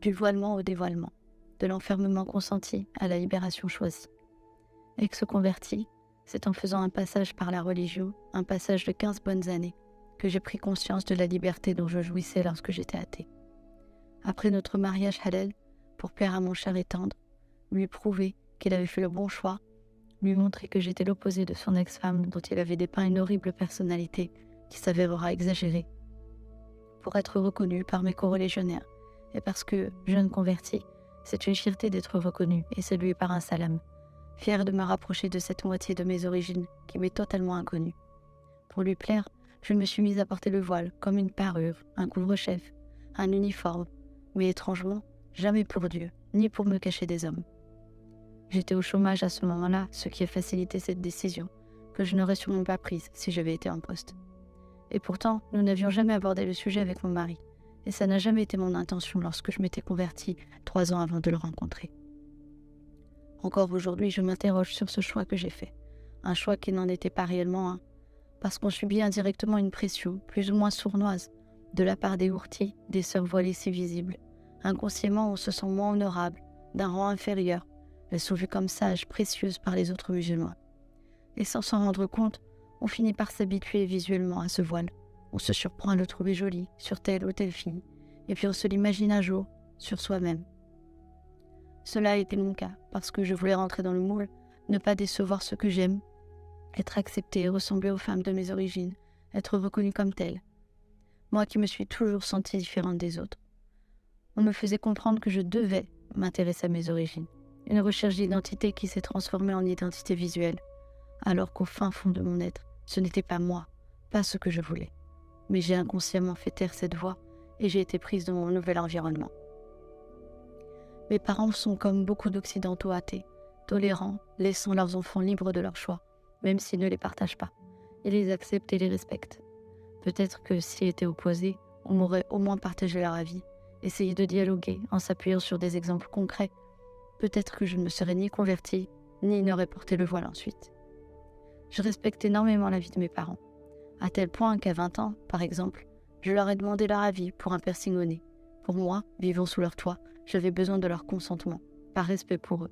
Du voilement au dévoilement, de l'enfermement consenti à la libération choisie. Ex-converti, c'est en faisant un passage par la religion, un passage de 15 bonnes années, que j'ai pris conscience de la liberté dont je jouissais lorsque j'étais athée. Après notre mariage halal, pour plaire à mon cher et tendre, lui prouver qu'il avait fait le bon choix, lui montrer que j'étais l'opposé de son ex-femme dont il avait dépeint une horrible personnalité qui s'avérera exagérée, pour être reconnu par mes coreligionnaires, et parce que, jeune converti, c'est une fierté d'être reconnu et salué par un salam, fier de me rapprocher de cette moitié de mes origines qui m'est totalement inconnue. Pour lui plaire, je me suis mise à porter le voile comme une parure, un couvre-chef, un uniforme, mais étrangement, jamais pour Dieu, ni pour me cacher des hommes. J'étais au chômage à ce moment-là, ce qui a facilité cette décision, que je n'aurais sûrement pas prise si j'avais été en poste. Et pourtant, nous n'avions jamais abordé le sujet avec mon mari, et ça n'a jamais été mon intention lorsque je m'étais convertie 3 ans avant de le rencontrer. Encore aujourd'hui, je m'interroge sur ce choix que j'ai fait, un choix qui n'en était pas réellement un, parce qu'on subit indirectement une pression, plus ou moins sournoise, de la part des ourtis, des sœurs voilées si visibles. Inconsciemment, on se sent moins honorable, d'un rang inférieur. Elles sont vues comme sages, précieuses par les autres musulmans. Et sans s'en rendre compte, on finit par s'habituer visuellement à ce voile. On se surprend à le trouver joli, sur telle ou telle fille, et puis on se l'imagine un jour, sur soi-même. Cela a été mon cas, parce que je voulais rentrer dans le moule, ne pas décevoir ceux que j'aime, être acceptée, ressembler aux femmes de mes origines, être reconnue comme telle. Moi qui me suis toujours sentie différente des autres. On me faisait comprendre que je devais m'intéresser à mes origines. Une recherche d'identité qui s'est transformée en identité visuelle, alors qu'au fin fond de mon être, ce n'était pas moi, pas ce que je voulais. Mais j'ai inconsciemment fait taire cette voix et j'ai été prise dans mon nouvel environnement. Mes parents sont comme beaucoup d'occidentaux athées, tolérants, laissant leurs enfants libres de leur choix, même s'ils ne les partagent pas. Ils les acceptent et les respectent. Peut-être que s'ils étaient opposés, on m'aurait au moins partagé leur avis, essayé de dialoguer en s'appuyant sur des exemples concrets. Peut-être que je ne me serais ni convertie, ni n'aurais porté le voile ensuite. Je respecte énormément l'avis de mes parents, à tel point qu'à 20 ans, par exemple, je leur ai demandé leur avis pour un piercing au nez. Pour moi, vivant sous leur toit, j'avais besoin de leur consentement, par respect pour eux.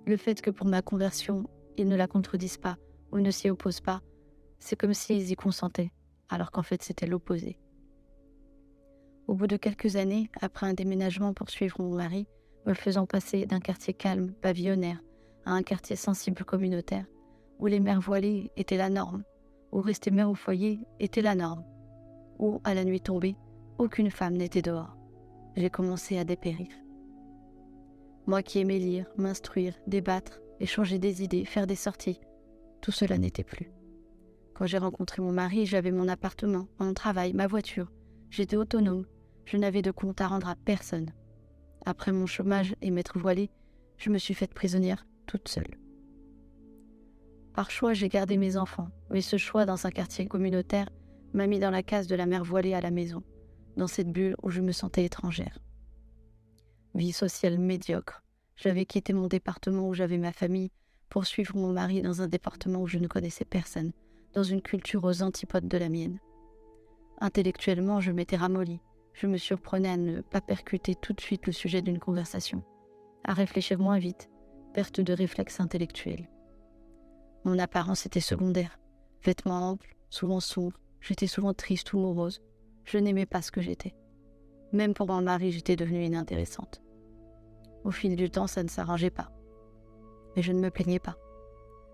Le fait que pour ma conversion, ils ne la contredisent pas ou ne s'y opposent pas, c'est comme s'ils y consentaient, alors qu'en fait c'était l'opposé. Au bout de quelques années, après un déménagement pour suivre mon mari, me faisant passer d'un quartier calme, pavillonnaire, à un quartier sensible communautaire, où les mères voilées étaient la norme, où rester mère au foyer était la norme, où, à la nuit tombée, aucune femme n'était dehors. J'ai commencé à dépérir. Moi qui aimais lire, m'instruire, débattre, échanger des idées, faire des sorties, tout cela n'était plus. Quand j'ai rencontré mon mari, j'avais mon appartement, mon travail, ma voiture. J'étais autonome, je n'avais de compte à rendre à personne. Après mon chômage et m'être voilée, je me suis faite prisonnière toute seule. Par choix, j'ai gardé mes enfants, mais ce choix dans un quartier communautaire m'a mis dans la case de la mère voilée à la maison, dans cette bulle où je me sentais étrangère. Vie sociale médiocre. J'avais quitté mon département où j'avais ma famille pour suivre mon mari dans un département où je ne connaissais personne, dans une culture aux antipodes de la mienne. Intellectuellement, je m'étais ramollie. Je me surprenais à ne pas percuter tout de suite le sujet d'une conversation, à réfléchir moins vite, perte de réflexe intellectuel. Mon apparence était secondaire. Vêtements amples, souvent sombres, j'étais souvent triste ou morose. Je n'aimais pas ce que j'étais. Même pour mon mari, j'étais devenue inintéressante. Au fil du temps, ça ne s'arrangeait pas. Mais je ne me plaignais pas.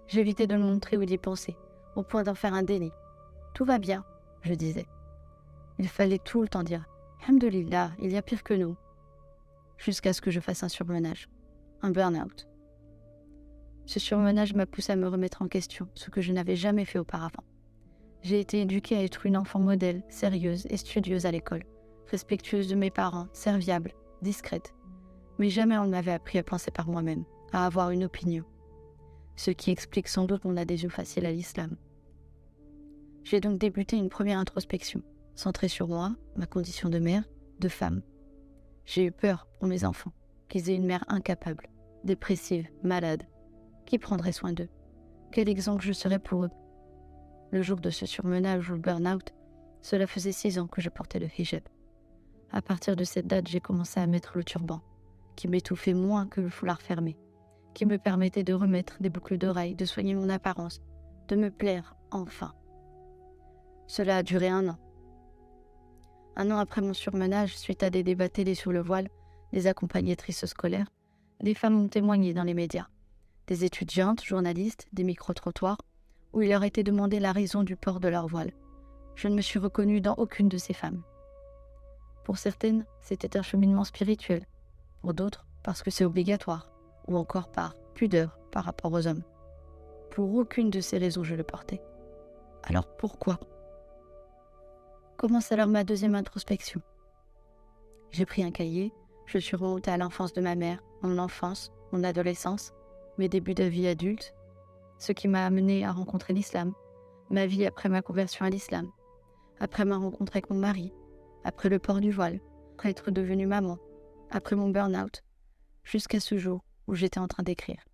J'évitais de le montrer ou d'y penser, au point d'en faire un déni. Tout va bien, je disais. Il fallait tout le temps dire « Alhamdulillah, il y a pire que nous », jusqu'à ce que je fasse un surmenage, un burn-out. Ce surmenage m'a poussé à me remettre en question, ce que je n'avais jamais fait auparavant. J'ai été éduquée à être une enfant modèle, sérieuse et studieuse à l'école, respectueuse de mes parents, serviable, discrète. Mais jamais on ne m'avait appris à penser par moi-même, à avoir une opinion. Ce qui explique sans doute mon adhésion facile à l'islam. J'ai donc débuté une première introspection, centrée sur moi, ma condition de mère, de femme. J'ai eu peur pour mes enfants, qu'ils aient une mère incapable, dépressive, malade. Qui prendrait soin d'eux? Quel exemple je serais pour eux? Le jour de ce surmenage ou le burn-out, cela faisait 6 ans que je portais le hijab. À partir de cette date, j'ai commencé à mettre le turban, qui m'étouffait moins que le foulard fermé, qui me permettait de remettre des boucles d'oreilles, de soigner mon apparence, de me plaire enfin. Cela a duré 1 an. 1 an après mon surmenage, suite à des débats télé sur le voile, des accompagnatrices scolaires, des femmes ont témoigné dans les médias. Des étudiantes, journalistes, des micro-trottoirs, où il leur était demandé la raison du port de leur voile. Je ne me suis reconnue dans aucune de ces femmes. Pour certaines, c'était un cheminement spirituel. Pour d'autres, parce que c'est obligatoire, ou encore par pudeur par rapport aux hommes. Pour aucune de ces raisons je le portais. Alors pourquoi ? Commence alors ma deuxième introspection. J'ai pris un cahier, je suis remontée à l'enfance de ma mère, mon enfance, mon adolescence, mes débuts de vie adulte, ce qui m'a amené à rencontrer l'islam, ma vie après ma conversion à l'islam, après ma rencontre avec mon mari, après le port du voile, après être devenue maman, après mon burn-out, jusqu'à ce jour où j'étais en train d'écrire.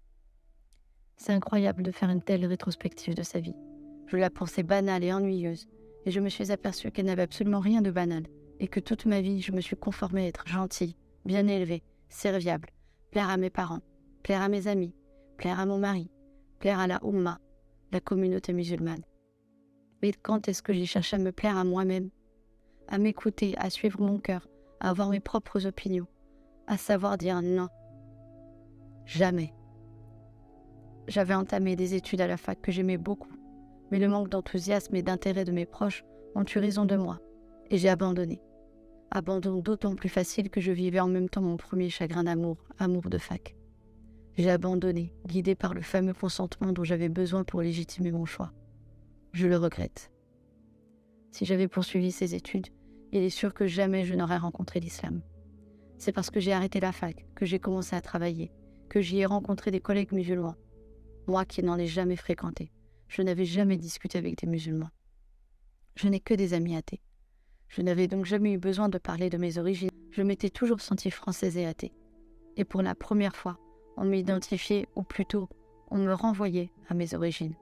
C'est incroyable de faire une telle rétrospective de sa vie. Je la pensais banale et ennuyeuse, et je me suis aperçue qu'elle n'avait absolument rien de banal, et que toute ma vie, je me suis conformée à être gentille, bien élevée, serviable, plaire à mes parents, plaire à mes amis, plaire à mon mari, plaire à la Oumma, la communauté musulmane. Mais quand est-ce que j'ai cherché à me plaire à moi-même, à m'écouter, à suivre mon cœur, à avoir mes propres opinions, à savoir dire non? Jamais. J'avais entamé des études à la fac que j'aimais beaucoup, mais le manque d'enthousiasme et d'intérêt de mes proches ont eu raison de moi, et j'ai abandonné. Abandon d'autant plus facile que je vivais en même temps mon premier chagrin d'amour, amour de fac. J'ai abandonné, guidée par le fameux consentement dont j'avais besoin pour légitimer mon choix. Je le regrette. Si j'avais poursuivi ces études, il est sûr que jamais je n'aurais rencontré l'islam. C'est parce que j'ai arrêté la fac, que j'ai commencé à travailler, que j'y ai rencontré des collègues musulmans. Moi qui n'en ai jamais fréquenté, je n'avais jamais discuté avec des musulmans. Je n'ai que des amis athées. Je n'avais donc jamais eu besoin de parler de mes origines. Je m'étais toujours sentie française et athée. Et pour la première fois, on m'identifiait, ou plutôt, on me renvoyait à mes origines.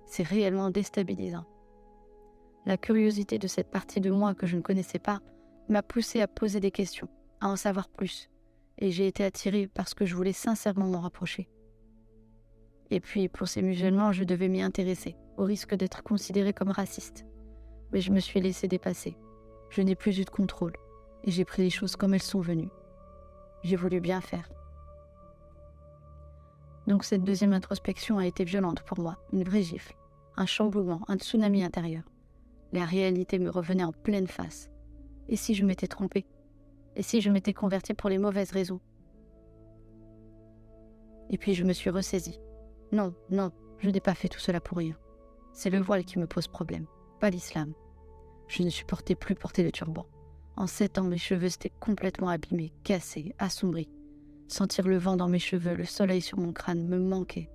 C'est réellement déstabilisant. La curiosité de cette partie de moi que je ne connaissais pas m'a poussée à poser des questions, à en savoir plus. Et j'ai été attirée parce que je voulais sincèrement m'en rapprocher. Et puis, pour ces musulmans, je devais m'y intéresser, au risque d'être considérée comme raciste. Mais je me suis laissée dépasser. Je n'ai plus eu de contrôle, et j'ai pris les choses comme elles sont venues. J'ai voulu bien faire. Donc cette deuxième introspection a été violente pour moi, une vraie gifle, un chamboulement, un tsunami intérieur. La réalité me revenait en pleine face. Et si je m'étais trompée? Et si je m'étais convertie pour les mauvaises raisons? Et puis je me suis ressaisie. Non, je n'ai pas fait tout cela pour rien. C'est le voile qui me pose problème, pas l'islam. Je ne supportais plus porter le turban. En 7 ans, mes cheveux s'étaient complètement abîmés, cassés, assombris. Sentir le vent dans mes cheveux, le soleil sur mon crâne me manquait.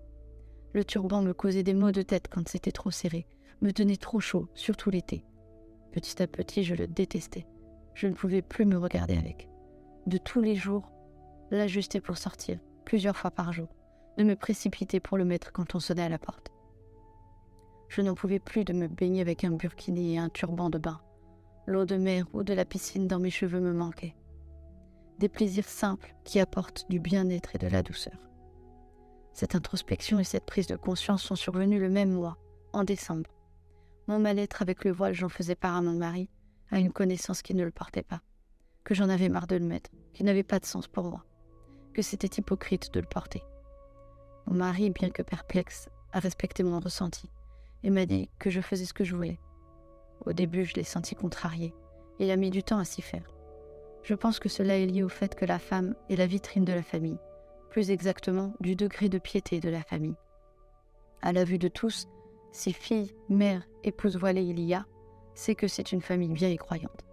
Le turban me causait des maux de tête quand c'était trop serré, me tenait trop chaud, surtout l'été. Petit à petit, je le détestais. Je ne pouvais plus me regarder avec. De tous les jours, l'ajuster pour sortir, plusieurs fois par jour, de me précipiter pour le mettre quand on sonnait à la porte. Je n'en pouvais plus de me baigner avec un burkini et un turban de bain. L'eau de mer ou de la piscine dans mes cheveux me manquait. Des plaisirs simples qui apportent du bien-être et de la douceur. Cette introspection et cette prise de conscience sont survenues le même mois, en décembre. Mon mal-être avec le voile, j'en faisais part à mon mari, à une connaissance qui ne le portait pas, que j'en avais marre de le mettre, qui n'avait pas de sens pour moi, que c'était hypocrite de le porter. Mon mari, bien que perplexe, a respecté mon ressenti et m'a dit que je faisais ce que je voulais. Au début, je l'ai senti contrarié. Il a mis du temps à s'y faire. Je pense que cela est lié au fait que la femme est la vitrine de la famille, plus exactement du degré de piété de la famille. À la vue de tous, si fille, mère, épouse voilée il y a, c'est que c'est une famille bien et croyante,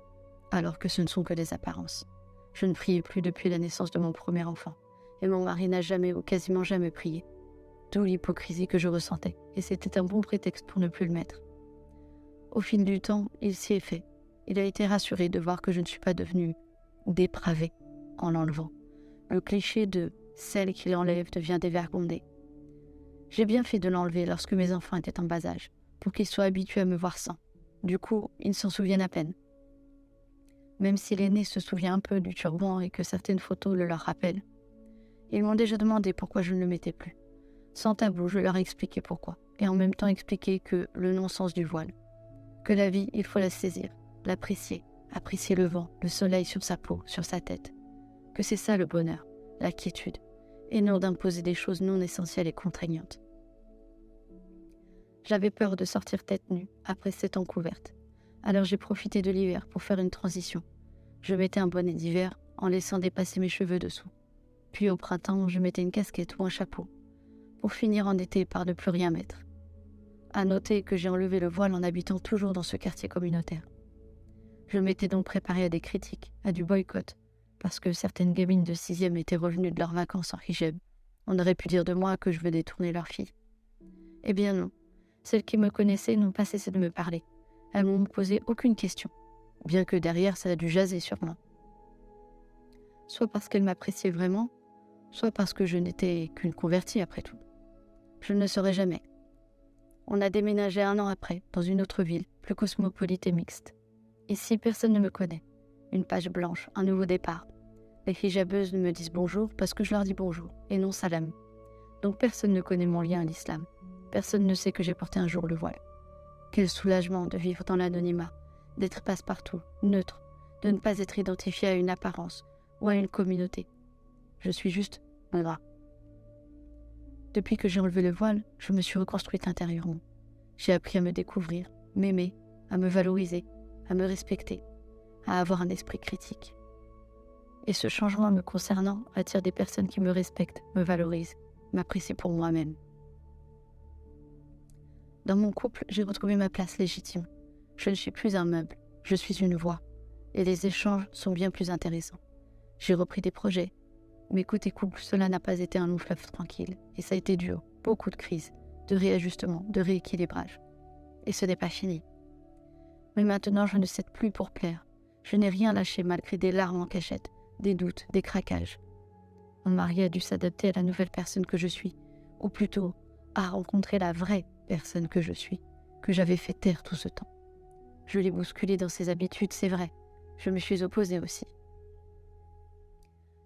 alors que ce ne sont que des apparences. Je ne priais plus depuis la naissance de mon premier enfant, et mon mari n'a jamais ou quasiment jamais prié. D'où l'hypocrisie que je ressentais, et c'était un bon prétexte pour ne plus le mettre. Au fil du temps, il s'y est fait. Il a été rassuré de voir que je ne suis pas devenue dépravée en l'enlevant. Le cliché de « celle qui l'enlève devient dévergondée ». J'ai bien fait de l'enlever lorsque mes enfants étaient en bas âge, pour qu'ils soient habitués à me voir sans. Du coup, ils s'en souviennent à peine. même si l'aîné se souvient un peu du turban et que certaines photos le leur rappellent. Ils m'ont déjà demandé pourquoi je ne le mettais plus. Sans tabou, je leur ai expliqué pourquoi, et en même temps expliqué que le non-sens du voile, que la vie, il faut la saisir, l'apprécier, apprécier le vent, le soleil sur sa peau, sur sa tête, que c'est ça le bonheur, la quiétude, et non d'imposer des choses non essentielles et contraignantes. J'avais peur de sortir tête nue après 7 ans couverte, alors j'ai profité de l'hiver pour faire une transition. Je mettais un bonnet d'hiver en laissant dépasser mes cheveux dessous. Puis au printemps, je mettais une casquette ou un chapeau, pour finir en été par ne plus rien mettre. À noter que j'ai enlevé le voile en habitant toujours dans ce quartier communautaire. Je m'étais donc préparée à des critiques, à du boycott, parce que certaines gamines de 6e étaient revenues de leurs vacances en hijab. On aurait pu dire de moi que je veux détourner leur fille. Eh bien non, celles qui me connaissaient n'ont pas cessé de me parler. Elles m'ont posé aucune question, bien que derrière ça a dû jaser sûrement. Soit parce qu'elles m'appréciaient vraiment, soit parce que je n'étais qu'une convertie après tout. Je ne le saurais jamais. On a déménagé 1 an après, dans une autre ville, plus cosmopolite et mixte. Ici, personne ne me connaît. Une page blanche, un nouveau départ. Les hijabeuses me disent bonjour parce que je leur dis bonjour, et non salam. Donc personne ne connaît mon lien à l'islam. Personne ne sait que j'ai porté un jour le voile. Quel soulagement de vivre dans l'anonymat, d'être passe-partout, neutre, de ne pas être identifié à une apparence ou à une communauté. Je suis juste un gras. Depuis que j'ai enlevé le voile, je me suis reconstruite intérieurement. J'ai appris à me découvrir, m'aimer, à me valoriser, à me respecter, à avoir un esprit critique. Et ce changement me concernant attire des personnes qui me respectent, me valorisent, m'apprécient pour moi-même. Dans mon couple, j'ai retrouvé ma place légitime. Je ne suis plus un meuble, je suis une voix. Et les échanges sont bien plus intéressants. J'ai repris des projets. Mais côté couple, cela n'a pas été un long fleuve tranquille. Et ça a été dur, beaucoup de crises, de réajustements, de rééquilibrage. Et ce n'est pas fini. Mais maintenant, je ne cède plus pour plaire. Je n'ai rien lâché malgré des larmes en cachette, des doutes, des craquages. Mon mari a dû s'adapter à la nouvelle personne que je suis, ou plutôt, à rencontrer la vraie personne que je suis, que j'avais fait taire tout ce temps. Je l'ai bousculé dans ses habitudes, c'est vrai. Je me suis opposée aussi.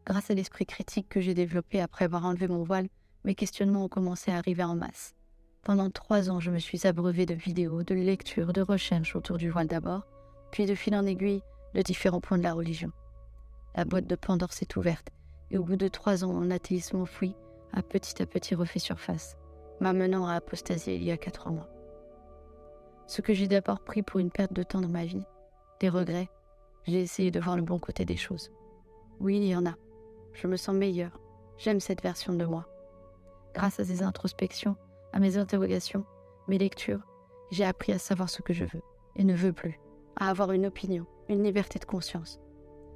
Grâce à l'esprit critique que j'ai développé après avoir enlevé mon voile, mes questionnements ont commencé à arriver en masse. Pendant 3 ans, je me suis abreuvée de vidéos, de lectures, de recherches autour du voile d'abord, puis de fil en aiguille, de différents points de la religion. La boîte de Pandore s'est ouverte, et au bout de 3 ans, mon athéisme enfoui a petit à petit refait surface, m'amenant à apostasier il y a 4 mois. Ce que j'ai d'abord pris pour une perte de temps dans ma vie, des regrets, j'ai essayé de voir le bon côté des choses. Oui, il y en a. Je me sens meilleure. J'aime cette version de moi. Grâce à ces introspections, à mes interrogations, mes lectures, j'ai appris à savoir ce que je veux et ne veux plus, à avoir une opinion, une liberté de conscience.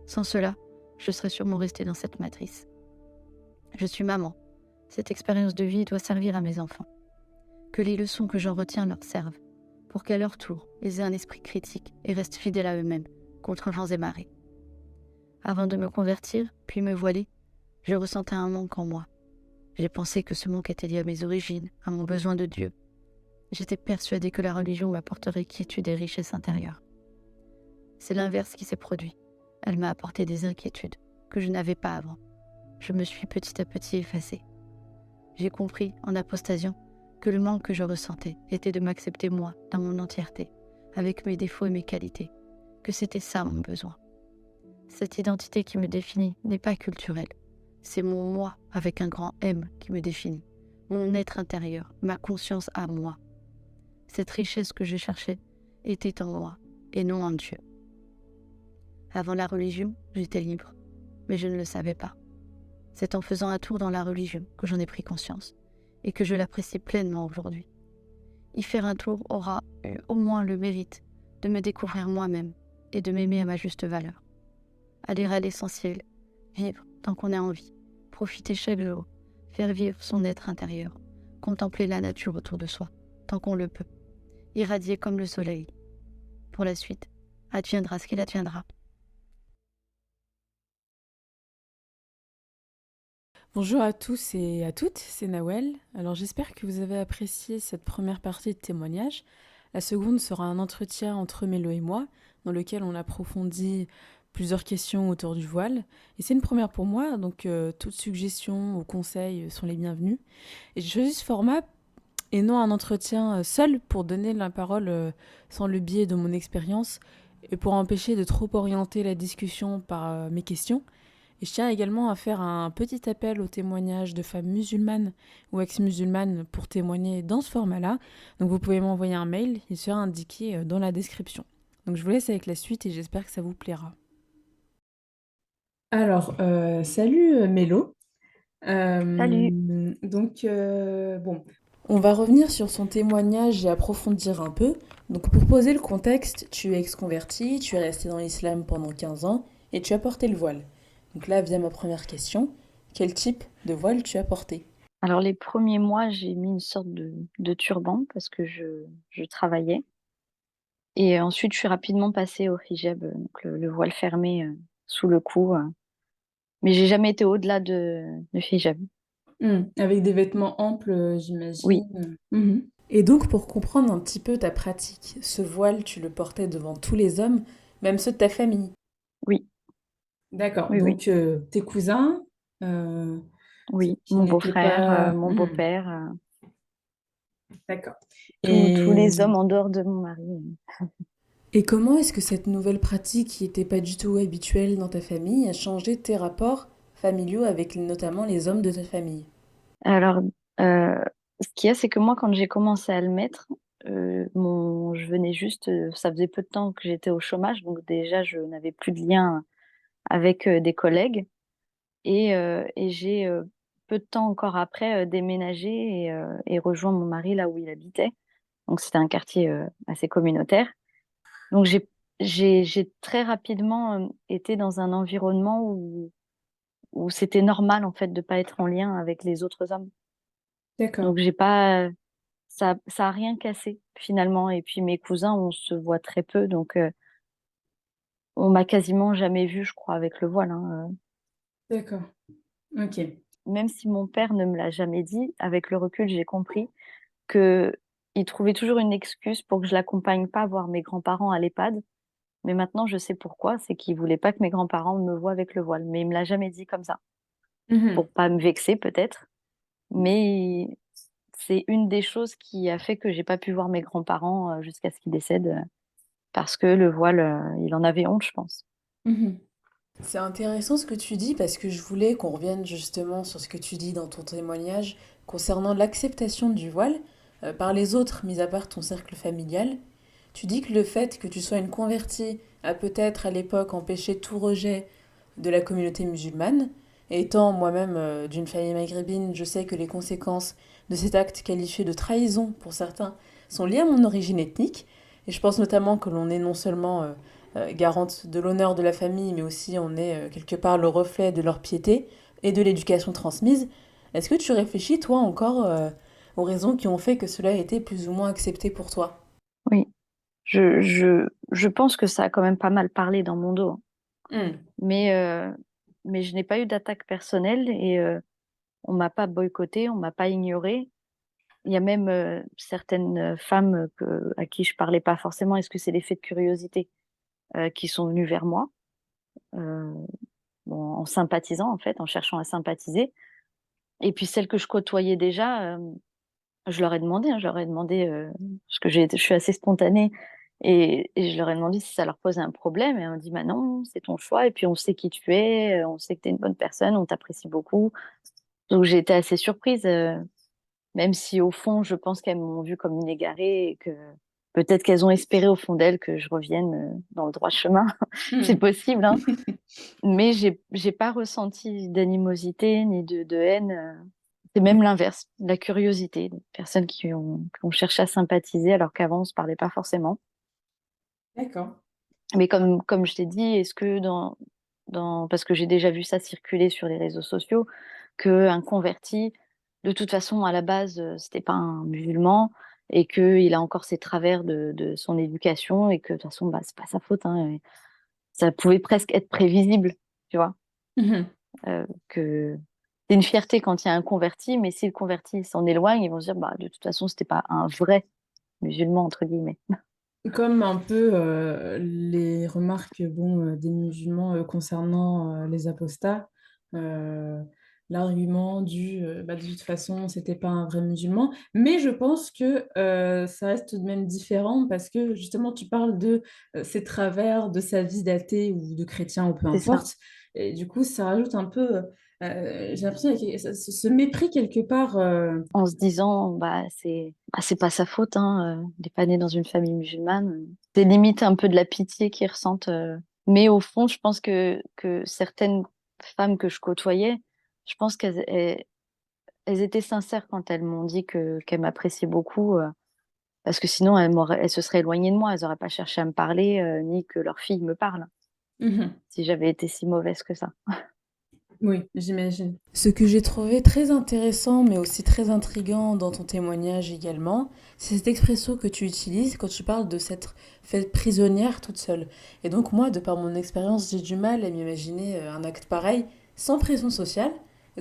Sans cela, je serais sûrement restée dans cette matrice. Je suis maman. Cette expérience de vie doit servir à mes enfants. Que les leçons que j'en retiens leur servent, pour qu'à leur tour, ils aient un esprit critique et restent fidèles à eux-mêmes, contre vents et marées. Avant de me convertir, puis me voiler, je ressentais un manque en moi. J'ai pensé que ce manque était lié à mes origines, à mon besoin de Dieu. J'étais persuadée que la religion m'apporterait quiétude et richesse intérieure. C'est l'inverse qui s'est produit. Elle m'a apporté des inquiétudes que je n'avais pas avant. Je me suis petit à petit effacée. J'ai compris, en apostasiant, que le manque que je ressentais était de m'accepter moi, dans mon entièreté, avec mes défauts et mes qualités, que c'était ça mon besoin. Cette identité qui me définit n'est pas culturelle. C'est mon moi avec un grand M qui me définit. Mon être intérieur, ma conscience à moi. Cette richesse que je cherchais était en moi et non en Dieu. Avant la religion, j'étais libre, mais je ne le savais pas. C'est en faisant un tour dans la religion que j'en ai pris conscience et que je l'apprécie pleinement aujourd'hui. Y faire un tour aura eu au moins le mérite de me découvrir moi-même et de m'aimer à ma juste valeur. Aller à l'essentiel, vivre tant qu'on a envie, profiter chaque jour, faire vivre son être intérieur, contempler la nature autour de soi, tant qu'on le peut, irradier comme le soleil. Pour la suite, adviendra ce qu'il adviendra. Bonjour à tous et à toutes, c'est Nawel. Alors j'espère que vous avez apprécié cette première partie de témoignage. La seconde sera un entretien entre Mélo et moi, dans lequel on approfondit plusieurs questions autour du voile. Et c'est une première pour moi, donc toutes suggestions ou conseils sont les bienvenus. Et j'ai choisi ce format et non un entretien seul pour donner la parole sans le biais de mon expérience et pour empêcher de trop orienter la discussion par mes questions. Et je tiens également à faire un petit appel aux témoignages de femmes musulmanes ou ex-musulmanes pour témoigner dans ce format-là. Donc vous pouvez m'envoyer un mail, il sera indiqué dans la description. Donc je vous laisse avec la suite et j'espère que ça vous plaira. Alors, salut Mélo. Salut. Bon, on va revenir sur son témoignage et approfondir un peu. Donc, pour poser le contexte, tu es ex-converti, tu es resté dans l'islam pendant 15 ans et tu as porté le voile. Donc là vient ma première question. Quel type de voile tu as porté? Alors les premiers mois, j'ai mis une sorte de turban parce que je travaillais. Et ensuite, je suis rapidement passée au hijab, donc le voile fermé sous le cou. Mais j'ai jamais été au-delà de hijab. Avec des vêtements amples, Oui, j'imagine. Et donc, pour comprendre un petit peu ta pratique, ce voile, tu le portais devant tous les hommes, même ceux de ta famille. oui, D'accord. oui, oui, Donc, tes cousins, euh, oui. qui Mon n'étaient beau-frère, pas... mon beau-père, D'accord. tous Et, les hommes en dehors de mon mari. et comment est-ce que cette nouvelle pratique, qui n'était pas du tout habituelle dans ta famille, a changé tes rapports familiaux avec notamment les hommes de ta famille? Alors, euh, ce qu'il y a, c'est que moi, quand j'ai commencé à le mettre, je venais juste, ça faisait peu de temps que j'étais au chômage, donc déjà, je n'avais plus de lien avec des collègues. Et j'ai, peu de temps encore après, déménagé et rejoint mon mari là où il habitait. Donc c'était un quartier assez communautaire. Donc j'ai très rapidement été dans un environnement où c'était normal en fait de pas être en lien avec les autres hommes. D'accord. Donc j'ai pas, ça a rien cassé finalement. Et puis mes cousins, on se voit très peu, donc on m'a quasiment jamais vue, je crois, avec le voile, hein. D'accord. Ok. Même si mon père ne me l'a jamais dit, avec le recul, j'ai compris que il trouvait toujours une excuse pour que je l'accompagne pas voir mes grands-parents à l'EHPAD. Mais maintenant, je sais pourquoi, c'est qu'il voulait pas que mes grands-parents me voient avec le voile. Mais il me l'a jamais dit comme ça, Mhm. pour pas me vexer peut-être. Mais c'est une des choses qui a fait que j'ai pas pu voir mes grands-parents jusqu'à ce qu'ils décèdent, parce que le voile, il en avait honte, je pense. Mhm. C'est intéressant ce que tu dis parce que je voulais qu'on revienne justement sur ce que tu dis dans ton témoignage concernant l'acceptation du voile par les autres, mis à part ton cercle familial. Tu dis que le fait que tu sois une convertie a peut-être à l'époque empêché tout rejet de la communauté musulmane. Et étant moi-même d'une famille maghrébine, je sais que les conséquences de cet acte qualifié de trahison pour certains sont liées à mon origine ethnique. Et je pense notamment que l'on est non seulement garante de l'honneur de la famille, mais aussi on est quelque part le reflet de leur piété et de l'éducation transmise. Est-ce que tu réfléchis, toi, encore aux raisons qui ont fait que cela a été plus ou moins accepté pour toi? Oui, je pense que ça a quand même pas mal parlé dans mon dos, hein. Hmm. Mais, mais je n'ai pas eu d'attaque personnelle et on m'a pas boycotté, on m'a pas ignoré. Il y a même certaines femmes à qui je parlais pas forcément, est-ce que c'est l'effet de curiosité, qui sont venues vers moi, euh, bon, en sympathisant en fait, en cherchant à sympathiser. Et puis celles que je côtoyais déjà, je leur ai demandé, hein, je leur ai demandé, parce que je suis assez spontanée, et je leur ai demandé si ça leur posait un problème. Et on dit, bah non, c'est ton choix. Et puis on sait qui tu es, on sait que tu es une bonne personne, on t'apprécie beaucoup. Donc j'ai été assez surprise. Même si au fond, je pense qu'elles m'ont vue comme une égarée et que peut-être qu'elles ont espéré au fond d'elles que je revienne dans le droit chemin. C'est Hmm. possible, hein. Mais j'ai pas ressenti d'animosité ni de haine. C'est même l'inverse, la curiosité, des personnes qui ont cherché à sympathiser alors qu'avant on se parlait pas forcément. D'accord. Mais comme je t'ai dit, est-ce que parce que j'ai déjà vu ça circuler sur les réseaux sociaux, qu'un converti, de toute façon, à la base, c'était pas un musulman et qu'il a encore ses travers de son éducation et que de toute façon, bah, c'est pas sa faute, hein, et ça pouvait presque être prévisible, tu vois? Mhm. Que c'est une fierté quand il y a un converti, mais si le converti s'en éloigne, ils vont se dire: «Bah, de toute façon, c'était pas un vrai musulman», entre guillemets. Comme un peu les remarques des musulmans concernant les apostats, euh, l'argument de toute façon, c'était pas un vrai musulman. Mais je pense que ça reste tout de même différent parce que justement, tu parles de ses travers, de sa vie d'athée ou de chrétien ou peu C'est ça. importe. Et du coup, ça rajoute un peu, j'ai l'impression qu'il y a ce mépris quelque part. En se disant, c'est pas sa faute, hein, il n'est pas né dans une famille musulmane. C'est limite un peu de la pitié qu'ils ressentent. Mais au fond, je pense que certaines femmes que je côtoyais, je pense elles étaient sincères quand elles m'ont dit qu'elles m'appréciaient beaucoup. Parce que sinon, elles se seraient éloignées de moi. Elles n'auraient pas cherché à me parler, ni que leur fille me parle, Mhm. si j'avais été si mauvaise que ça. Oui, j'imagine. Ce que j'ai trouvé très intéressant, mais aussi très intriguant dans ton témoignage également, c'est cette expression que tu utilises quand tu parles de s'être faite prisonnière toute seule. Et donc moi, de par mon expérience, j'ai du mal à m'imaginer un acte pareil sans pression sociale,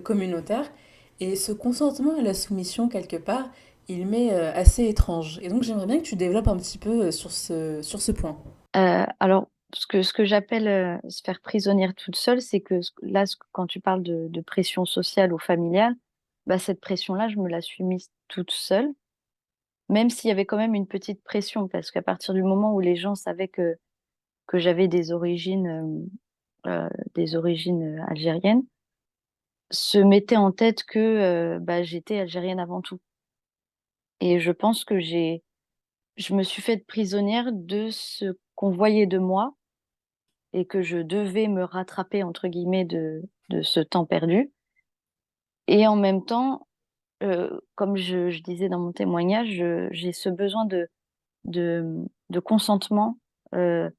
communautaire, et ce consentement à la soumission quelque part, il m'est assez étrange. Et donc j'aimerais bien que tu développes un petit peu sur ce point. Alors, ce que j'appelle se faire prisonnière toute seule, c'est que là, quand tu parles de pression sociale ou familiale, bah, cette pression-là, je me la suis mise toute seule, même s'il y avait quand même une petite pression, parce qu'à partir du moment où les gens savaient que j'avais des origines algériennes, se mettaient en tête que bah, j'étais algérienne avant tout. Et je pense que je me suis faite prisonnière de ce qu'on voyait de moi et que je devais me rattraper entre guillemets de ce temps perdu. Et en même temps, comme je disais dans mon témoignage, j'ai ce besoin de consentement, heu,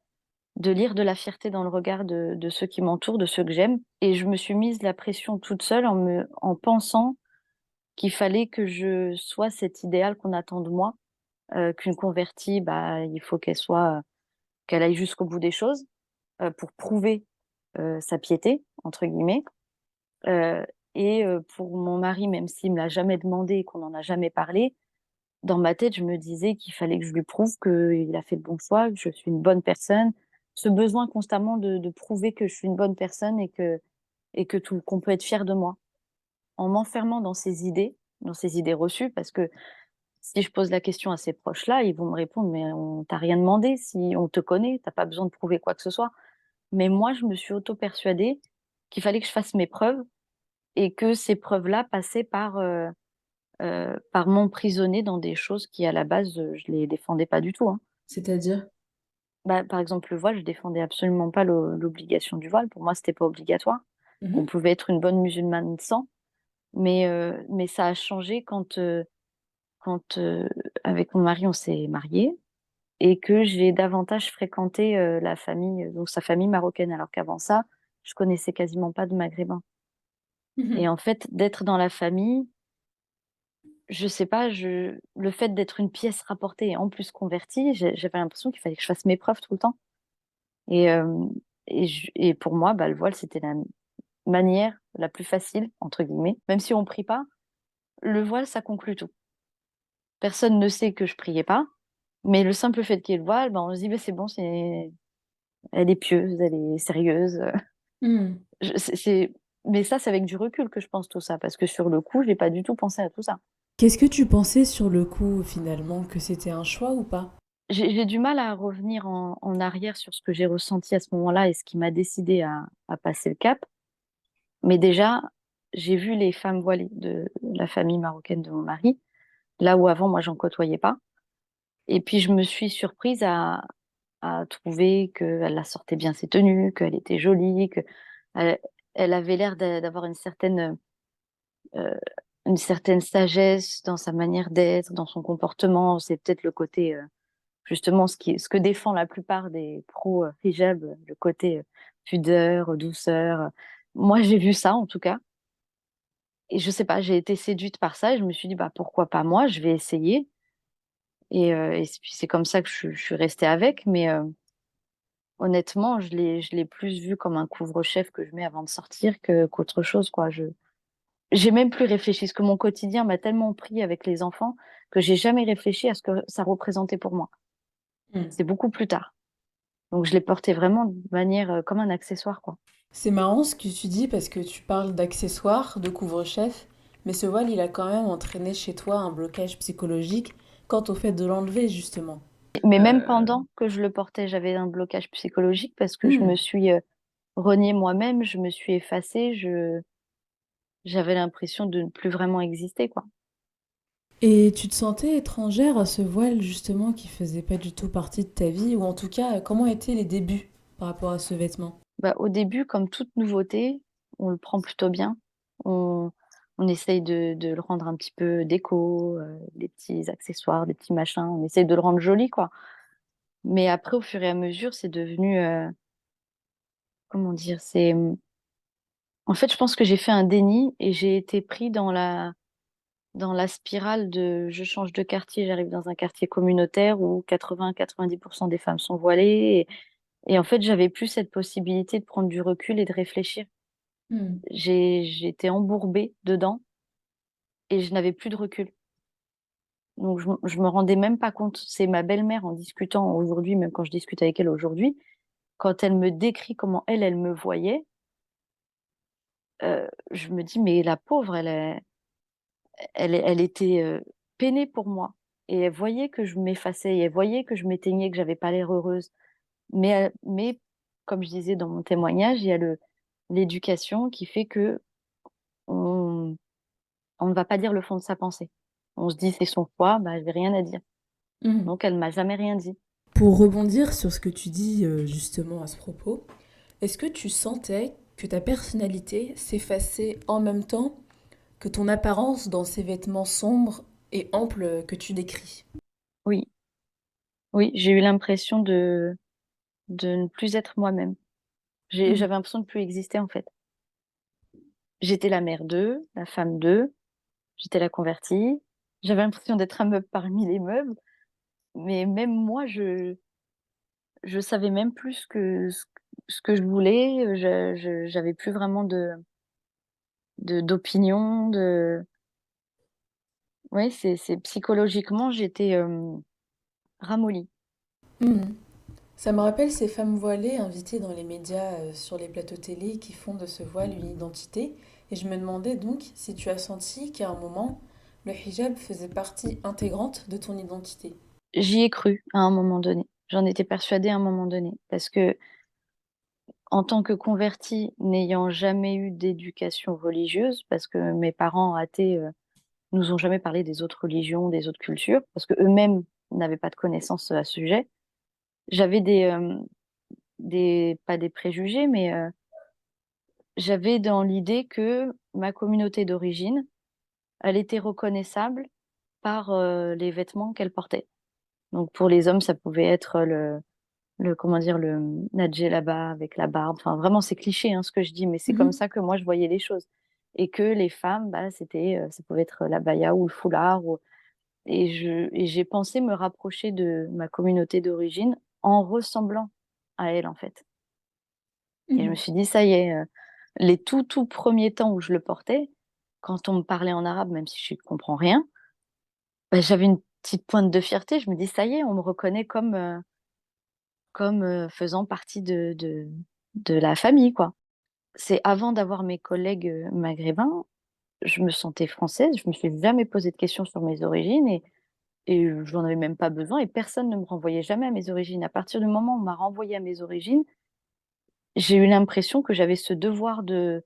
de lire de la fierté dans le regard de ceux qui m'entourent, de ceux que j'aime. Et je me suis mise la pression toute seule en pensant qu'il fallait que je sois cet idéal qu'on attend de moi, qu'une convertie, bah, il faut qu'elle aille jusqu'au bout des choses, pour prouver, sa «piété» entre guillemets. Heu pour mon mari, même s'il me l'a jamais demandé et qu'on n'en a jamais parlé, dans ma tête, je me disais qu'il fallait que je lui prouve qu'il a fait le bon choix, que je suis une bonne personne. Ce besoin constamment de prouver que je suis une bonne personne et que tout qu'on peut être fier de moi. En m'enfermant dans ces idées reçues, parce que si je pose la question à ces proches-là, ils vont me répondre: «Mais on t'a rien demandé, si on te connaît, tu as pas besoin de prouver quoi que ce soit». Mais moi, je me suis auto-persuadée qu'il fallait que je fasse mes preuves et que ces preuves-là passaient par m'emprisonner dans des choses qui, à la base, je les défendais pas du tout, hein. C'est-à-dire? Bah, par exemple, le voile, je défendais absolument pas l'obligation du voile. Pour moi, c'était pas obligatoire. On Mhm. pouvait être une bonne musulmane sans, mais ça a changé quand, avec mon mari, on s'est mariés et que j'ai davantage fréquenté, la famille, donc sa famille marocaine, alors qu'avant ça, je connaissais quasiment pas de maghrébins. Et Mhm. en fait, d'être dans la famille, je sais pas, le fait d'être une pièce rapportée et en plus convertie, j'avais l'impression qu'il fallait que je fasse mes preuves tout le temps. Et hem et pour moi, bah, le voile, c'était la manière la plus «facile» entre guillemets, même si on prie pas, le voile, ça conclut tout. Personne ne sait que je priais pas, mais le simple fait qu'il y ait le voile, ben, on se dit: «Beh, c'est bon, elle est pieuse, elle est sérieuse», Mhm. je c'est mais ça, c'est avec du recul que je pense tout ça, parce que sur le coup, j'ai pas du tout pensé à tout ça. Qu'est-ce que tu pensais sur le coup, finalement, que c'était un choix ou pas? J'ai du mal à revenir en arrière sur ce que j'ai ressenti à ce moment-là et ce qui m'a décidé à passer le cap. Mais déjà, j'ai vu les femmes voilées de la famille marocaine de mon mari, là où avant moi j'en côtoyais pas. Et puis je me suis surprise à trouver qu'elle la sortait bien ses tenues, qu'elle était jolie, qu'elle elle avait l'air d'avoir heu, une certaine sagesse dans sa manière d'être, dans son comportement. C'est peut-être le côté, justement ce que défend la plupart des pro, hijab, le côté, pudeur, douceur. Moi j'ai vu ça en tout cas. Et je sais pas, j'ai été séduite par ça et je me suis dit: «Bah, pourquoi pas moi? Je vais essayer». Et puis c'est comme ça que je suis restée avec, mais honnêtement, je l'ai plus vu comme un couvre-chef que je mets avant de sortir qu'autre chose, quoi. J'ai même plus réfléchi, parce que mon quotidien m'a tellement pris avec les enfants que j'ai jamais réfléchi à ce que ça représentait pour moi. Hmm. C'est beaucoup plus tard. Donc je l'ai porté vraiment de manière comme un accessoire, quoi. C'est marrant ce que tu dis parce que tu parles d'accessoires, de couvre-chef, mais ce voile, il a quand même entraîné chez toi un blocage psychologique quant au fait de l'enlever, justement. Mais même Euh, pendant que je le portais, j'avais un blocage psychologique parce que je me hmm. suis reniée moi-même, je me suis effacée, j'avais l'impression de ne plus vraiment exister, quoi. Et tu te sentais étrangère à ce voile, justement, qui faisait pas du tout partie de ta vie, ou en tout cas, comment étaient les débuts par rapport à ce vêtement? Bah, au début, comme toute nouveauté, on le prend plutôt bien. On, on essaye de le rendre un petit peu déco, des petits accessoires, des petits machins. On essaye de le rendre joli, quoi. Mais après, au fur et à mesure, c'est devenu, comment dire, en fait, je pense que j'ai fait un déni et j'ai été pris dans la spirale de je change de quartier, j'arrive dans un quartier communautaire où 80-90% des femmes sont voilées et en fait, j'avais plus cette possibilité de prendre du recul et de réfléchir. Hmm. J'étais embourbée dedans et je n'avais plus de recul. Donc je me rendais même pas compte. C'est ma belle-mère en discutant aujourd'hui, même quand je discute avec elle aujourd'hui, quand elle me décrit comment elle me voyait, je me dis: «Mais la pauvre, elle était, peinée pour moi» et elle voyait que je m'effaçais et elle voyait que je m'éteignais, que j'avais pas l'air heureuse. Mais comme je disais dans mon témoignage, il y a le l'éducation qui fait qu'on on ne va pas dire le fond de sa pensée. On se dit: «C'est son poids, bah, j'ai rien à dire». Hmm. Donc elle m'a jamais rien dit. Pour rebondir sur ce que tu dis justement à ce propos, est-ce que tu sentais que ta personnalité s'effaçait en même temps que ton apparence dans ces vêtements sombres et amples que tu décris? Oui, oui, j'ai eu l'impression de ne plus être moi-même. Hmm. J'avais l'impression de plus exister, en fait. J'étais la mère d'eux, la femme d'eux, j'étais la convertie. J'avais l'impression d'être un meuble parmi les meubles, mais même moi, je savais même plus ce que je voulais, j'avais plus vraiment d'opinion, ouais, c'est psychologiquement, j'étais, ramollie. Hmm. Ça me rappelle ces femmes voilées invitées dans les médias sur les plateaux télé qui font de ce voile une identité. Et je me demandais donc si tu as senti qu'à un moment, le hijab faisait partie intégrante de ton identité. J'y ai cru à un moment donné. J'en étais persuadée à un moment donné parce que en tant que convertie, n'ayant jamais eu d'éducation religieuse, parce que mes parents athées, nous ont jamais parlé des autres religions, des autres cultures, parce qu'eux-mêmes n'avaient pas de connaissances à ce sujet. J'avais des pas des préjugés, mais, j'avais dans l'idée que ma communauté d'origine, elle était reconnaissable par, les vêtements qu'elle portait. Donc pour les hommes, ça pouvait être le comment dire? La djellaba avec la barbe, enfin vraiment c'est cliché, hein, ce que je dis, mais c'est comme Mhm. ça que moi je voyais les choses et que les femmes, bah, c'était, ça pouvait être l'abaya ou le foulard ou et j'ai pensé me rapprocher de ma communauté d'origine en ressemblant à elle, en fait et je me Mhm. suis dit: «Ça y est», les tout premiers temps où je le portais, quand on me parlait en arabe, même si je comprends rien, bah, j'avais une petite pointe de fierté. Je me dis: «Ça y est, on me reconnaît comme faisant partie de la famille, quoi». C'est avant d'avoir mes collègues, maghrébins, je me sentais française, je me suis jamais posé de questions sur mes origines et j'en avais même pas besoin et personne ne me renvoyait jamais à mes origines. À partir du moment où on m'a renvoyée à mes origines, j'ai eu l'impression que j'avais ce devoir de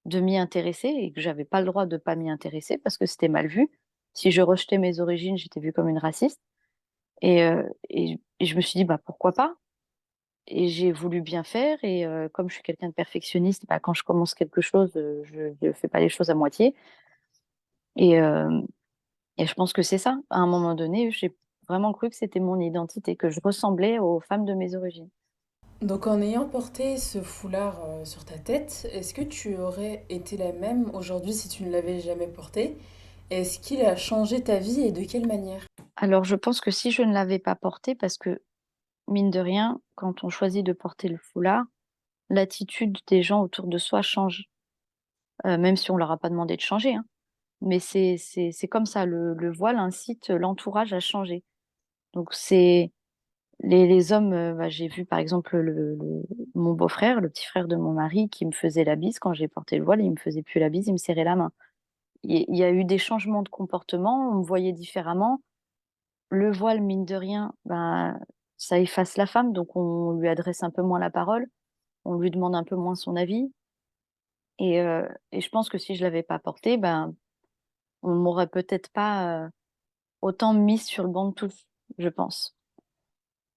m'y intéresser et que j'avais pas le droit de pas m'y intéresser parce que c'était mal vu. Si je rejetais mes origines, j'étais vue comme une raciste et je me suis dit: «Bah, pourquoi pas?» Et j'ai voulu bien faire et comme je suis quelqu'un de perfectionniste, bah, quand je commence quelque chose, je ne fais pas les choses à moitié et hem et je pense que c'est ça. À un moment donné, j'ai vraiment cru que c'était mon identité, que je ressemblais aux femmes de mes origines. Donc en ayant porté ce foulard sur ta tête, est-ce que tu aurais été la même aujourd'hui si tu ne l'avais jamais porté? Est-ce qu'il a changé ta vie et de quelle manière? Alors je pense que si je ne l'avais pas porté parce que mine de rien, quand on choisit de porter le foulard, l'attitude des gens autour de soi change, même si on leur a pas demandé de changer, hein. Mais c'est comme ça, le voile incite l'entourage à changer. Donc Les hommes, bah, j'ai vu par exemple mon beau-frère, le petit frère de mon mari, qui me faisait la bise quand j'ai porté le voile, et il me faisait plus la bise, il me serrait la main. Il y a eu des changements de comportement, on me voyait différemment. Le voile, mine de rien, ben, ça efface la femme, donc on lui adresse un peu moins la parole, on lui demande un peu moins son avis, et je pense que si je l'avais pas porté, ben, on m'aurait peut-être pas, autant mise sur le banc de touche, je pense.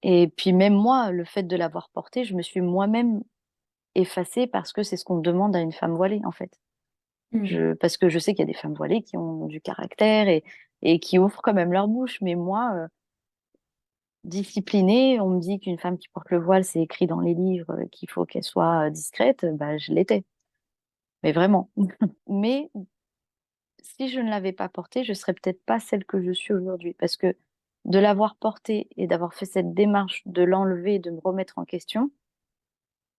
Et puis même moi, le fait de l'avoir porté, je me suis moi-même effacée parce que c'est ce qu'on demande à une femme voilée, en fait. Mm. Parce que je sais qu'il y a des femmes voilées qui ont du caractère et qui ouvrent quand même leur bouche, mais moi, disciplinée, on me dit qu'une femme qui porte le voile, c'est écrit dans les livres, qu'il faut qu'elle soit, discrète, bah, je l'étais, mais vraiment. Mais si je ne l'avais pas porté, je serais peut-être pas celle que je suis aujourd'hui, parce que de l'avoir porté et d'avoir fait cette démarche de l'enlever, de me remettre en question,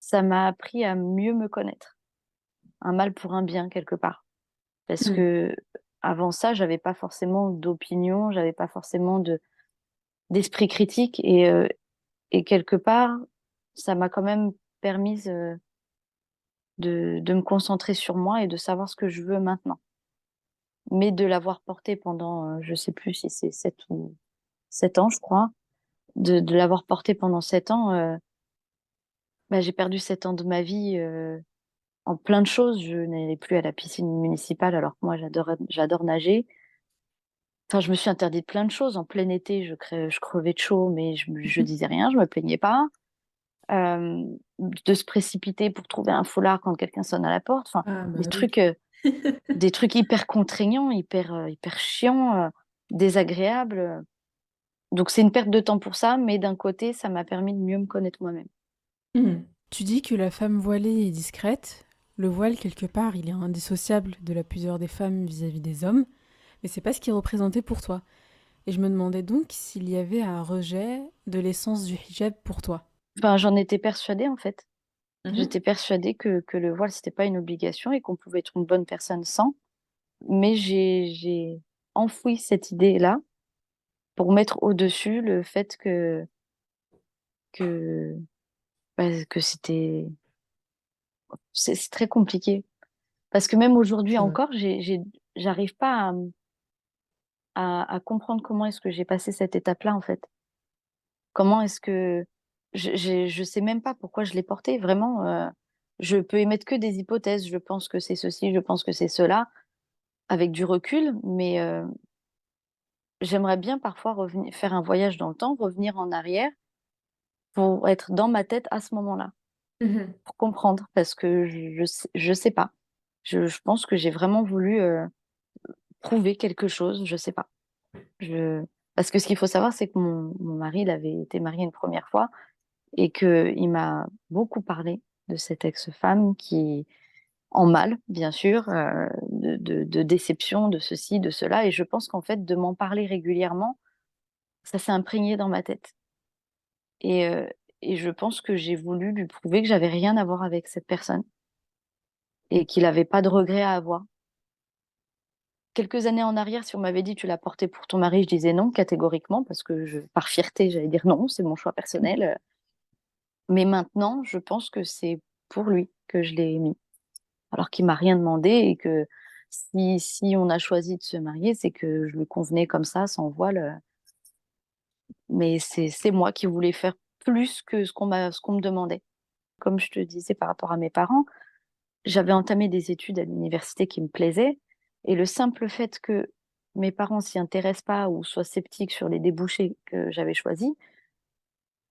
ça m'a appris à mieux me connaître. Un mal pour un bien quelque part. Parce Mm. que avant ça, j'avais pas forcément d'opinion, j'avais pas forcément d'esprit critique, et quelque part, ça m'a quand même permise, de me concentrer sur moi et de savoir ce que je veux maintenant. Mais de l'avoir porté pendant, je sais plus si c'est 7 ans, je crois, de l'avoir porté pendant 7 ans, bah, j'ai perdu 7 ans de ma vie, en plein de choses. Je n'allais plus à la piscine municipale alors que moi j'adore nager. Enfin, je me suis interdite plein de choses. En plein été, je crevais de chaud, mais je disais rien, je me plaignais pas. De se précipiter pour trouver un foulard quand quelqu'un sonne à la porte, enfin Ah des bah oui. trucs, des trucs hyper contraignants, hyper chiants, désagréables. Donc c'est une perte de temps pour ça, mais d'un côté, ça m'a permis de mieux me connaître moi-même. Mm. Tu dis que la femme voilée est discrète. Le voile, quelque part, il est indissociable de la pudeur des femmes vis-à-vis des hommes, mais c'est pas ce qu'il représentait pour toi. Et je me demandais donc s'il y avait un rejet de l'essence du hijab pour toi. Enfin, j'en étais persuadée, en fait. Mhm. J'étais persuadée que le voile, c'était pas une obligation et qu'on pouvait être une bonne personne sans. Mais j'ai enfoui cette idée-là pour mettre au-dessus le fait que, bah, que c'est très compliqué. Parce que même aujourd'hui C'est vrai. encore, j'arrive pas à comprendre comment est-ce que j'ai passé cette étape-là, en fait. Comment est-ce que je sais même pas pourquoi je l'ai porté, vraiment, je peux émettre que des hypothèses. Je pense que c'est ceci, je pense que c'est cela, avec du recul, mais j'aimerais bien parfois revenir faire un voyage dans le temps, revenir en arrière pour être dans ma tête à ce moment-là, Mhm. pour comprendre parce que je sais pas. Je pense que j'ai vraiment voulu, prouver quelque chose, je sais pas. Je Parce que ce qu'il faut savoir, c'est que mon mari, il avait été marié une première fois et qu'il m'a beaucoup parlé de cette ex-femme qui en mal, bien sûr, de déception, de ceci, de cela, et je pense qu'en fait, de m'en parler régulièrement, ça s'est imprégné dans ma tête, et heu et je pense que j'ai voulu lui prouver que j'avais rien à voir avec cette personne et qu'il avait pas de regrets à avoir. Quelques années en arrière, si on m'avait dit: «Tu l'as porté pour ton mari», je disais non catégoriquement parce que par fierté, j'allais dire: «Non, c'est mon choix personnel», mais maintenant, je pense que c'est pour lui que je l'ai mis, alors qu'il m'a rien demandé, et que si on a choisi de se marier, c'est que je lui convenais comme ça, sans voile, mais c'est moi qui voulais faire plus que ce qu'on me demandait. Comme je te disais par rapport à mes parents, j'avais entamé des études à l'université qui me plaisaient, et le simple fait que mes parents s'y intéressent pas ou soient sceptiques sur les débouchés que j'avais choisis,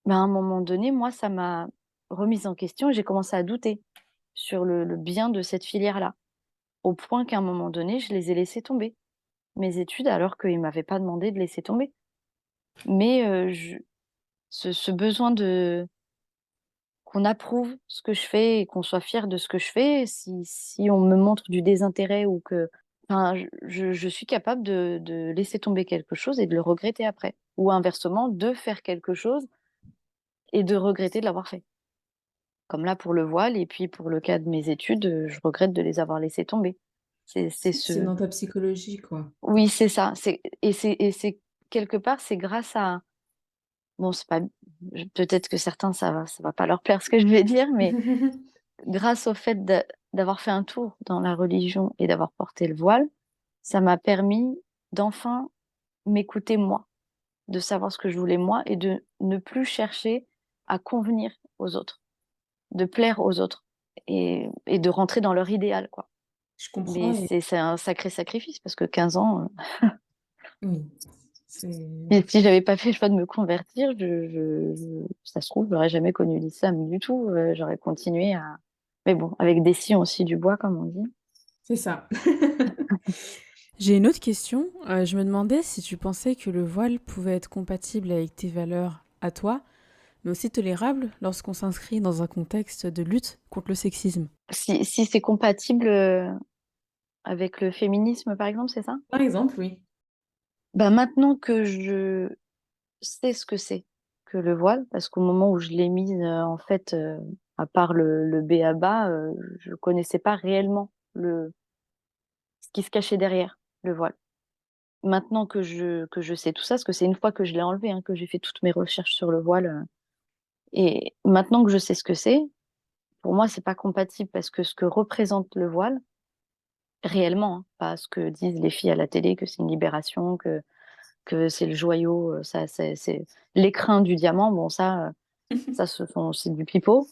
ben, à un moment donné, moi, ça m'a remise en question et j'ai commencé à douter sur le bien de cette filière-là. Au point qu'à un moment donné, je les ai laissées tomber, mes études, alors qu'ils m'avaient pas demandé de laisser tomber. Mais, je ce besoin de qu'on approuve ce que je fais et qu'on soit fier de ce que je fais, si on me montre du désintérêt ou que, enfin, je suis capable de laisser tomber quelque chose et de le regretter après. Ou inversement, de faire quelque chose et de regretter de l'avoir fait. Comme là pour le voile, et puis pour le cas de mes études, je regrette de les avoir laissées tomber. C'est C'est ce dans ta psychologie, quoi. Oui, c'est ça, c'est quelque part, c'est grâce à bon, c'est pas peut-être que certains, ça va pas leur plaire ce que je vais dire, mais grâce au fait d'avoir fait un tour dans la religion et d'avoir porté le voile, ça m'a permis d'enfin m'écouter moi, de savoir ce que je voulais moi et de ne plus chercher à convenir aux autres, de plaire aux autres et de rentrer dans leur idéal, quoi. Je comprends Mais et c'est un sacré sacrifice parce que 15 ans, oui, c'est et si j'avais pas fait le choix de me convertir, ça se trouve, j'aurais jamais connu l'islam du tout. J'aurais continué à. Mais bon, avec des scies, on scie du bois, comme on dit. c'est ça. J'ai une autre question. Je me demandais si tu pensais que le voile pouvait être compatible avec tes valeurs à toi, mais aussi tolérable lorsqu'on s'inscrit dans un contexte de lutte contre le sexisme. Si c'est compatible avec le féminisme, par exemple, c'est ça? Par exemple, oui. Bah, maintenant que je sais ce que c'est que le voile, parce qu'au moment où je l'ai mise, en fait, à part le b.a-ba, je connaissais pas réellement ce qui se cachait derrière le voile. Maintenant que je sais tout ça, parce que c'est une fois que je l'ai enlevé, hein, que j'ai fait toutes mes recherches sur le voile, et maintenant que je sais ce que c'est, pour moi, c'est pas compatible parce que ce que représente le voile, réellement, hein, pas ce que disent les filles à la télé, que c'est une libération, que c'est le joyau, ça c'est l'écrin du diamant, bon ça, c'est du pipeau.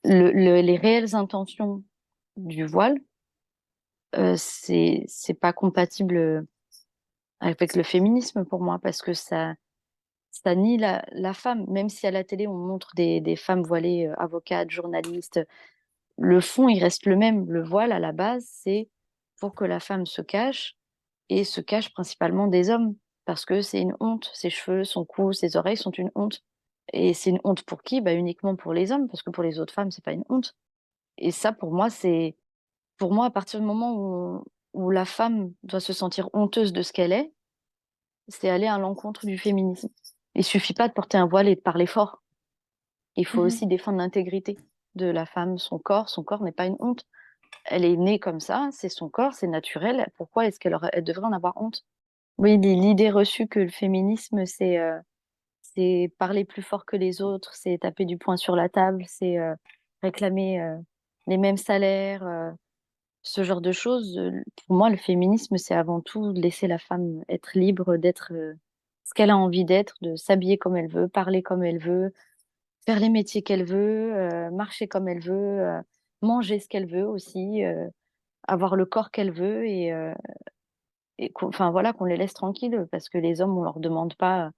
Les réelles intentions du voile, c'est pas compatible, avec le féminisme pour moi parce que ça nie la femme, même si à la télé, on montre des femmes voilées, avocates, journalistes, le fond, il reste le même. Le voile, à la base, c'est pour que la femme se cache et se cache principalement des hommes parce que c'est une honte. Ses cheveux, son cou, ses oreilles sont une honte et c'est une honte pour qui? Bah, uniquement pour les hommes parce que pour les autres femmes, c'est pas une honte et ça, pour moi, à partir du moment où la femme doit se sentir honteuse de ce qu'elle est, c'est aller à l'encontre du féminisme. Il suffit pas de porter un voile et de parler fort. Il faut Mhm. aussi défendre l'intégrité de la femme, son corps. Son corps n'est pas une honte. Elle est née comme ça, c'est son corps, c'est naturel. Pourquoi est-ce elle devrait en avoir honte? Oui, l'idée reçue que le féminisme, c'est parler plus fort que les autres, c'est taper du poing sur la table, c'est réclamer les mêmes salaires, ce genre de choses. Pour moi, le féminisme, c'est avant tout de laisser la femme être libre, d'être ce qu'elle a envie d'être, de s'habiller comme elle veut, parler comme elle veut, faire les métiers qu'elle veut, marcher comme elle veut, manger ce qu'elle veut aussi, avoir le corps qu'elle veut et enfin voilà, qu'on les laisse tranquilles parce que les hommes, on leur demande pas,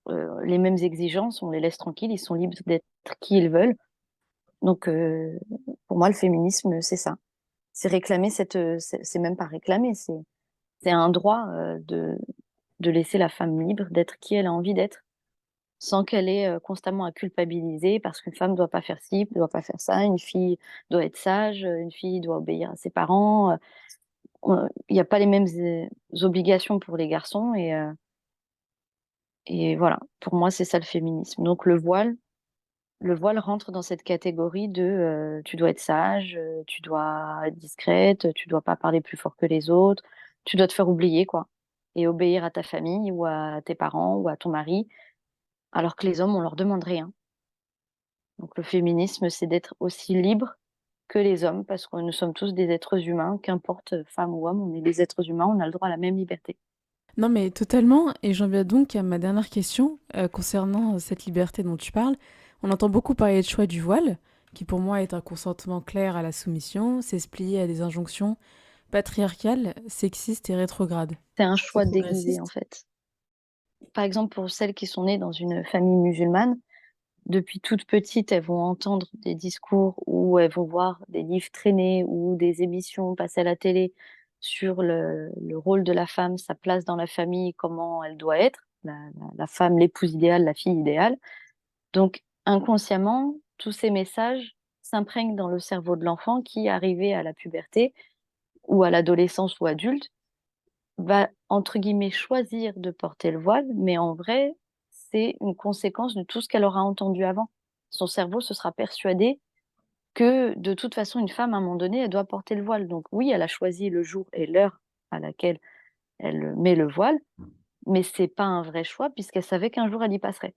les mêmes exigences, on les laisse tranquilles, ils sont libres d'être qui ils veulent. Donc pour moi, le féminisme, c'est ça. C'est réclamer c'est même pas réclamer, c'est un droit, de laisser la femme libre d'être qui elle a envie d'être, sans qu'elle ait, constamment à culpabiliser parce qu'une femme doit pas faire ci, doit pas faire ça, une fille doit être sage, une fille doit obéir à ses parents, il y a pas les mêmes, obligations pour les garçons et voilà, pour moi, c'est ça le féminisme. Donc le voile rentre dans cette catégorie de, tu dois être sage, tu dois être discrète, tu dois pas parler plus fort que les autres, tu dois te faire oublier, quoi et obéir à ta famille ou à tes parents ou à ton mari, alors que les hommes, on leur demande rien. Donc le féminisme, c'est d'être aussi libre que les hommes parce que nous sommes tous des êtres humains, qu'importe, femme ou homme, on est des êtres humains, on a le droit à la même liberté. Non, mais totalement. Et j'en viens donc à ma dernière question concernant cette liberté dont tu parles. On entend beaucoup parler de choix du voile, qui pour moi est un consentement clair à la soumission, c'est se plier à des injonctions patriarcales, sexistes et rétrogrades. C'est un C'est choix déguisé, en progressiste. fait. Par exemple, pour celles qui sont nées dans une famille musulmane, depuis toute petite, elles vont entendre des discours ou elles vont voir des livres traîner ou des émissions passer à la télé sur le rôle de la femme, sa place dans la famille, comment elle doit être, la femme, l'épouse idéale, la fille idéale. Donc, inconsciemment, tous ces messages s'imprègnent dans le cerveau de l'enfant qui, arrivé à la puberté ou à l'adolescence ou adulte, va, entre guillemets, choisir de porter le voile, mais en vrai, c'est une conséquence de tout ce qu'elle aura entendu avant. Son cerveau se sera persuadé que, de toute façon, une femme, à un moment donné, elle doit porter le voile. Donc oui, elle a choisi le jour et l'heure à laquelle elle met le voile, mais c'est pas un vrai choix puisqu'elle savait qu'un jour elle y passerait.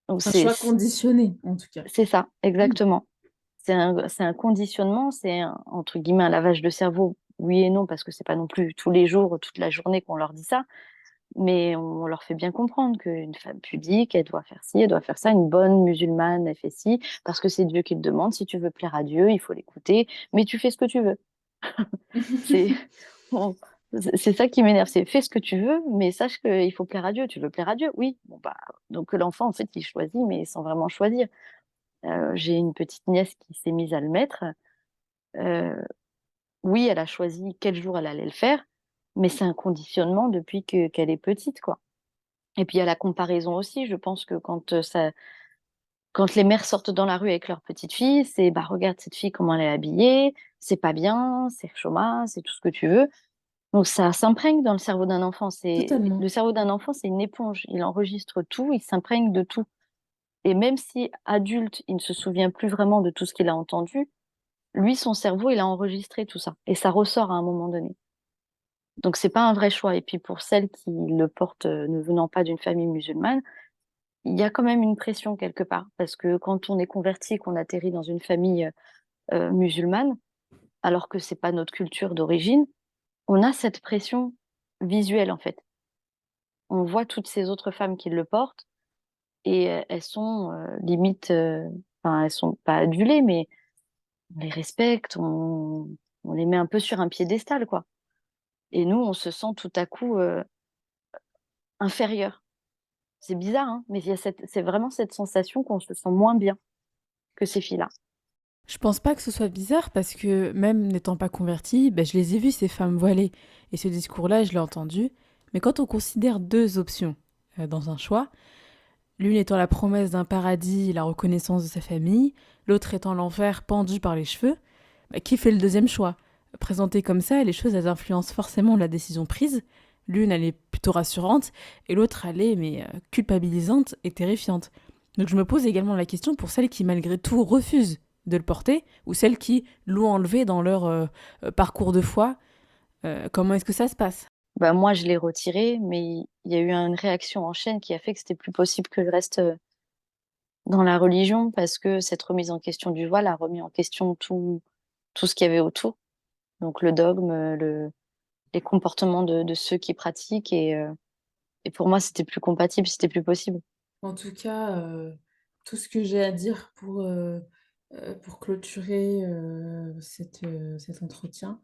Donc Un choix conditionné, en tout cas. c'est ça, Mm. exactement. C'est un conditionnement, entre guillemets un lavage de cerveau, oui et non, parce que c'est pas non plus tous les jours, toute la journée qu'on leur dit ça, mais on leur fait bien comprendre qu'une femme pudique, elle doit faire ci, elle doit faire ça, une bonne musulmane, elle fait ci, parce que c'est Dieu qui te demande, si tu veux plaire à Dieu, il faut l'écouter, mais tu fais ce que tu veux. C'est bon, c'est ça qui m'énerve, c'est fais ce que tu veux, mais sache qu'il faut plaire à Dieu. Tu veux plaire à Dieu? Oui. Bon, bah, donc l'enfant, en fait, il choisit, mais sans vraiment choisir. J'ai une petite nièce qui s'est mise à le mettre. Euh, oui, elle a choisi quel jour elle allait le faire, mais c'est un conditionnement depuis qu'elle est petite, quoi. Et puis il y a la comparaison aussi. Je pense que quand les mères sortent dans la rue avec leur petite fille, c'est bah regarde cette fille comment elle est habillée, c'est pas bien, c'est chômage, c'est tout ce que tu veux. Donc ça s'imprègne dans le cerveau d'un enfant. Totalement. Le cerveau d'un enfant, c'est une éponge. Il enregistre tout, il s'imprègne de tout. Et même si adulte, il ne se souvient plus vraiment de tout ce qu'il a entendu, lui, son cerveau, il a enregistré tout ça. Et ça ressort à un moment donné. Donc c'est pas un vrai choix. Et puis pour celles qui le portent ne venant pas d'une famille musulmane, il y a quand même une pression quelque part. Parce que quand on est converti, qu'on atterrit dans une famille musulmane, alors que c'est pas notre culture d'origine, on a cette pression visuelle en fait. On voit toutes ces autres femmes qui le portent et elles sont limite, enfin elles sont pas adulées, mais on les respecte, on les met un peu sur un piédestal, quoi. Et nous, on se sent tout à coup inférieur. C'est bizarre, hein, mais c'est vraiment cette sensation qu'on se sent moins bien que ces filles-là. Je pense pas que ce soit bizarre parce que même n'étant pas convertie, ben, je les ai vues, ces femmes voilées. Et ce discours-là, je l'ai entendu. Mais quand on considère deux options dans un choix, l'une étant la promesse d'un paradis et la reconnaissance de sa famille, l'autre étant l'enfer pendu par les cheveux, ben, qui fait le deuxième choix? Présenté comme ça, les choses, elles influencent forcément la décision prise. L'une, elle est plutôt rassurante, et l'autre, elle est culpabilisante et terrifiante. Donc je me pose également la question pour celles qui, malgré tout, refusent de le porter, ou celles qui l'ont enlevé dans leur parcours de foi. Comment est-ce que ça se passe? Bah, moi, je l'ai retiré, mais il y a eu une réaction en chaîne qui a fait que c'était plus possible que je reste dans la religion parce que cette remise en question du voile a remis en question tout ce qu'il y avait autour. Donc le dogme, les comportements de ceux qui pratiquent et pour moi, c'était plus compatible, c'était plus possible. En tout cas, tout ce que j'ai à dire pour clôturer cet entretien,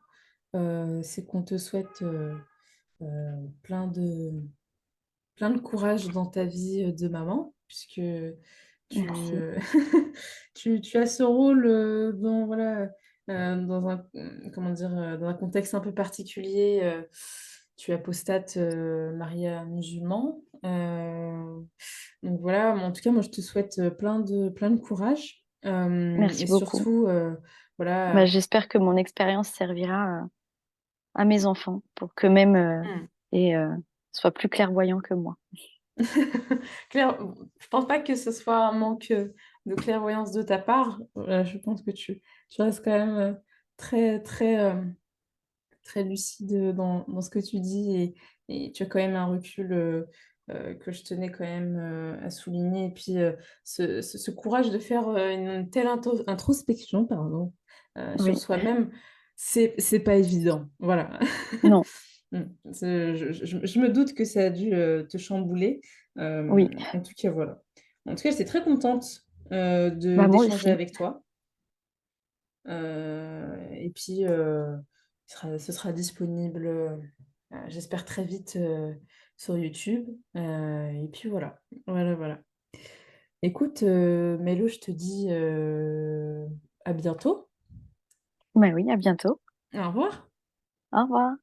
c'est qu'on te souhaite plein plein de courage dans ta vie de maman, puisque tu, Merci. euh, tu as ce rôle voilà, dans comment dire, dans un contexte un peu particulier. Tu es apostate mariée à un musulman. Donc voilà, mais en tout cas, moi, je te souhaite plein de courage. Et Merci beaucoup. surtout, Bah, voilà. j'espère que mon expérience servira à mes enfants pour que même Hmm. et soient plus clairvoyants que moi. Claire, je pense pas que ce soit un manque de clairvoyance de ta part. Je pense que tu restes quand même très lucide dans ce que tu dis et tu as quand même un recul que je tenais quand même à souligner. Et puis ce courage de faire une telle introspection, pardon, sur Oui, soi-même, c'est pas évident. Voilà. non, Mm. Je me doute que ça a dû te chambouler. oui. En tout cas, voilà. En tout cas, j'étais très contente Bah, moi d'échanger aussi. avec toi. Et puis, ce sera disponible, j'espère très vite sur YouTube. Et puis voilà. Voilà, voilà. Écoute, Mélo, je te dis à bientôt. Bah oui, à bientôt. Au revoir. Au revoir.